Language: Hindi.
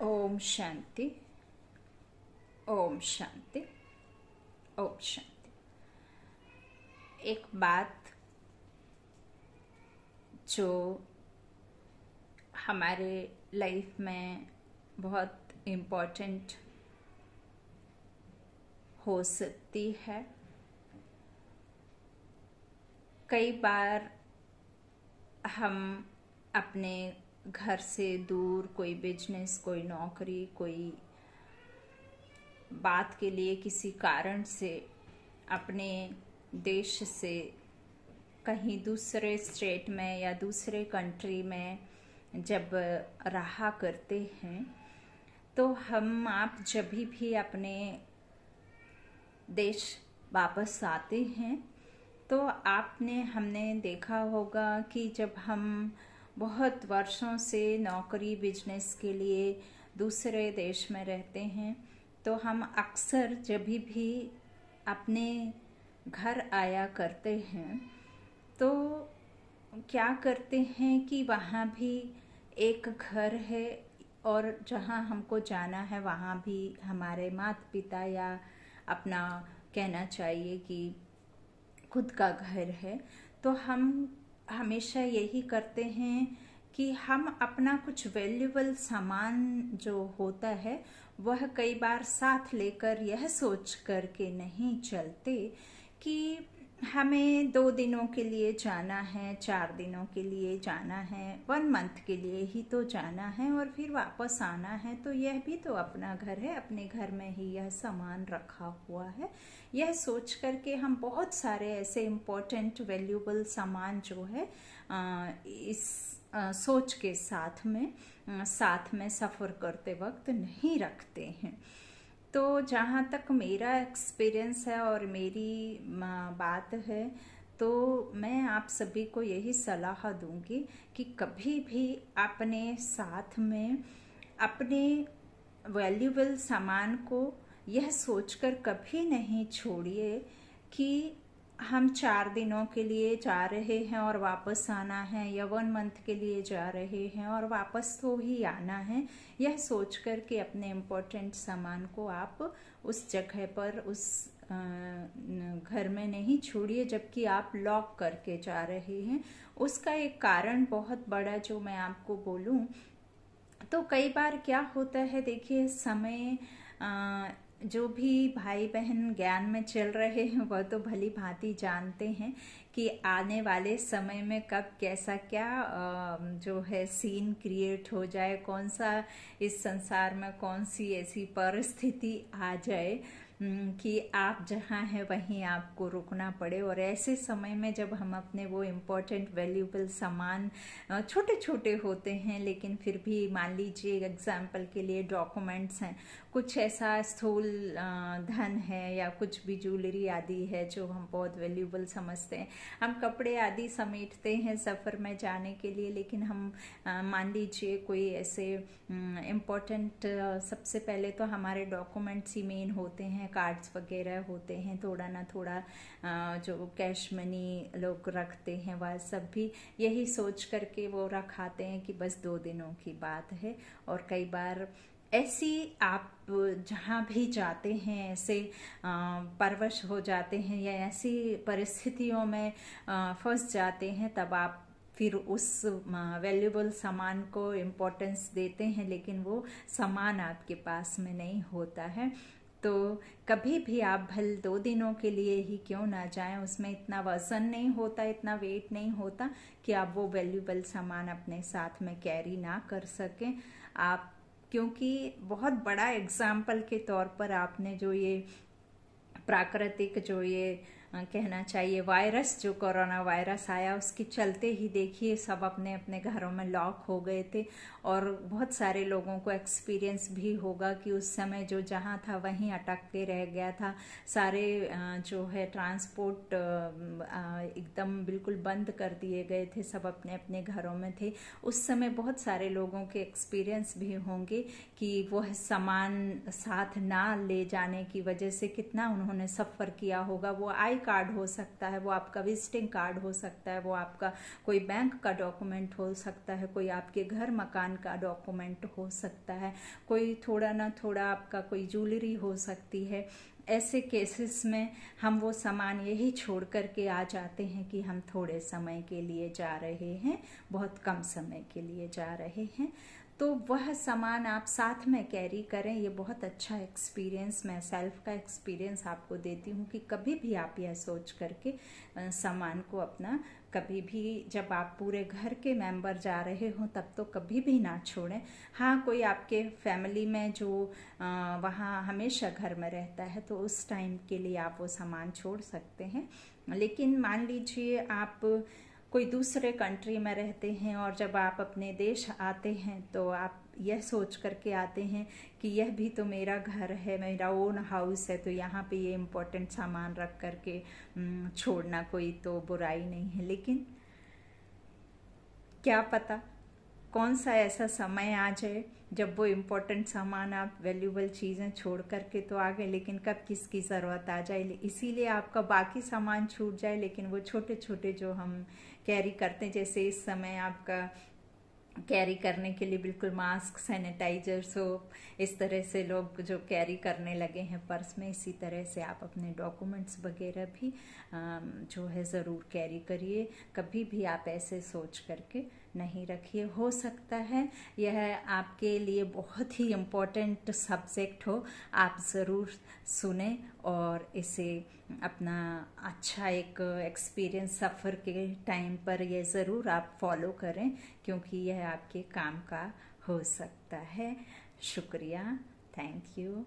ओम शांति। ओम शांति। ओम शांति। एक बात जो हमारे लाइफ में बहुत इम्पोर्टेंट हो सकती है। कई बार हम अपने घर से दूर कोई बिजनेस, कोई नौकरी, कोई बात के लिए किसी कारण से अपने देश से कहीं दूसरे स्टेट में या दूसरे कंट्री में जब रहा करते हैं तो आप जब भी अपने देश वापस आते हैं तो हमने देखा होगा कि जब हम बहुत वर्षों से नौकरी बिजनेस के लिए दूसरे देश में रहते हैं तो हम अक्सर जब भी अपने घर आया करते हैं तो क्या करते हैं कि वहाँ भी एक घर है और जहाँ हमको जाना है वहाँ भी हमारे माता पिता या अपना कहना चाहिए कि खुद का घर है। तो हम हमेशा यही करते हैं कि हम अपना कुछ वैल्यूएबल सामान जो होता है वह कई बार साथ लेकर यह सोच कर के नहीं चलते कि हमें 2 दिनों के लिए जाना है, 4 दिनों के लिए जाना है, 1 मंथ के लिए ही तो जाना है और फिर वापस आना है। तो यह भी तो अपना घर है, अपने घर में ही यह सामान रखा हुआ है। यह सोच करके हम बहुत सारे ऐसे इम्पोर्टेंट वैल्यूएबल सामान जो है इस सोच के साथ में सफ़र करते वक्त नहीं रखते हैं। तो जहाँ तक मेरा एक्सपीरियंस है और मेरी बात है तो मैं आप सभी को यही सलाह दूंगी कि कभी भी अपने साथ में अपने वैल्यूएबल सामान को यह सोचकर कभी नहीं छोड़िए कि हम 4 दिनों के लिए जा रहे हैं और वापस आना है या 1 मंथ के लिए जा रहे हैं और वापस तो ही आना है। यह सोचकर कि अपने इम्पोर्टेंट सामान को आप उस जगह पर उस घर में नहीं छोड़िए जबकि आप लॉक करके जा रहे हैं। उसका एक कारण बहुत बड़ा जो मैं आपको बोलूं तो कई बार क्या होता है, देखिए समय जो भी भाई बहन ज्ञान में चल रहे हैं वह तो भली भांति जानते हैं कि आने वाले समय में कब कैसा क्या जो है सीन क्रिएट हो जाए, कौन सा इस संसार में कौन सी ऐसी परिस्थिति आ जाए कि आप जहाँ हैं वहीं आपको रुकना पड़े। और ऐसे समय में जब हम अपने वो इम्पोर्टेंट वैल्यूएबल सामान छोटे छोटे होते हैं लेकिन फिर भी मान लीजिए एग्जाम्पल के लिए डॉक्यूमेंट्स हैं, कुछ ऐसा स्थूल धन है या कुछ भी ज्वेलरी आदि है जो हम बहुत वैल्यूएबल समझते हैं, हम कपड़े आदि समेटते हैं सफ़र में जाने के लिए। लेकिन हम मान लीजिए कोई ऐसे इम्पोर्टेंट सबसे पहले तो हमारे डॉक्यूमेंट्स ही मेन होते हैं, कार्ड्स वगैरह होते हैं, थोड़ा ना थोड़ा जो कैश मनी लोग रखते हैं वह सब भी यही सोच करके वो रखाते हैं कि बस 2 दिनों की बात है। और कई बार ऐसी आप जहाँ भी जाते हैं ऐसे परवश हो जाते हैं या ऐसी परिस्थितियों में फंस जाते हैं तब आप फिर उस वैल्यूएबल सामान को इम्पोर्टेंस देते हैं लेकिन वो सामान आपके पास में नहीं होता है। तो कभी भी आप भले 2 दिनों के लिए ही क्यों ना जाएं, उसमें इतना वजन नहीं होता, इतना वेट नहीं होता कि आप वो वैल्यूएबल सामान अपने साथ में कैरी ना कर सकें। आप क्योंकि बहुत बड़ा एग्जाम्पल के तौर पर आपने जो ये प्राकृतिक जो ये कहना चाहिए वायरस, जो कोरोना वायरस आया उसके चलते ही देखिए सब अपने अपने घरों में लॉक हो गए थे। और बहुत सारे लोगों को एक्सपीरियंस भी होगा कि उस समय जो जहाँ था वहीं अटक के रह गया था। सारे जो है ट्रांसपोर्ट एकदम बिल्कुल बंद कर दिए गए थे, सब अपने अपने घरों में थे। उस समय बहुत सारे लोगों के एक्सपीरियंस भी होंगे कि वह सामान साथ ना ले जाने की वजह से कितना उन्होंने सफ़र किया होगा। वो आए कार्ड हो सकता है, वो आपका विजिटिंग कार्ड हो सकता है, वो आपका कोई बैंक का डॉक्यूमेंट हो सकता है, कोई आपके घर मकान का डॉक्यूमेंट हो सकता है, कोई थोड़ा ना थोड़ा आपका कोई ज्वेलरी हो सकती है। ऐसे केसेस में हम वो सामान यही छोड़ करके आ जाते हैं कि हम थोड़े समय के लिए जा रहे हैं, बहुत कम समय के लिए जा रहे हैं, तो वह सामान आप साथ में कैरी करें। ये बहुत अच्छा एक्सपीरियंस, मैं सेल्फ का एक्सपीरियंस आपको देती हूँ कि कभी भी आप यह सोच करके सामान को अपना, कभी भी जब आप पूरे घर के मेंबर जा रहे हो तब तो कभी भी ना छोड़ें। हाँ, कोई आपके फैमिली में जो वहाँ हमेशा घर में रहता है तो उस टाइम के लिए आप वो सामान छोड़ सकते हैं, लेकिन मान लीजिए आप कोई दूसरे कंट्री में रहते हैं और जब आप अपने देश आते हैं तो आप यह सोच करके आते हैं कि यह भी तो मेरा घर है, मेरा ओन हाउस है, तो यहाँ पे ये इम्पोर्टेंट सामान रख करके छोड़ना कोई तो बुराई नहीं है। लेकिन क्या पता कौन सा ऐसा समय आ जाए जब वो इम्पोर्टेंट सामान, आप वैल्यूबल चीज़ें छोड़ करके तो आ गए, लेकिन कब किसकी ज़रूरत आ जाए, इसीलिए आपका बाकी सामान छूट जाए, लेकिन वो छोटे छोटे जो हम कैरी करते हैं, जैसे इस समय आपका कैरी करने के लिए बिल्कुल मास्क, सैनिटाइजर, सोप, इस तरह से लोग जो कैरी करने लगे हैं पर्स में, इसी तरह से आप अपने डॉक्यूमेंट्स वगैरह भी जो है ज़रूर कैरी करिए। कभी भी आप ऐसे सोच करके नहीं रखिए। हो सकता है यह आपके लिए बहुत ही इम्पोर्टेंट सब्जेक्ट हो, आप ज़रूर सुने और इसे अपना अच्छा एक एक्सपीरियंस सफ़र के टाइम पर यह ज़रूर आप फॉलो करें, क्योंकि यह आपके काम का हो सकता है। शुक्रिया, थैंक यू।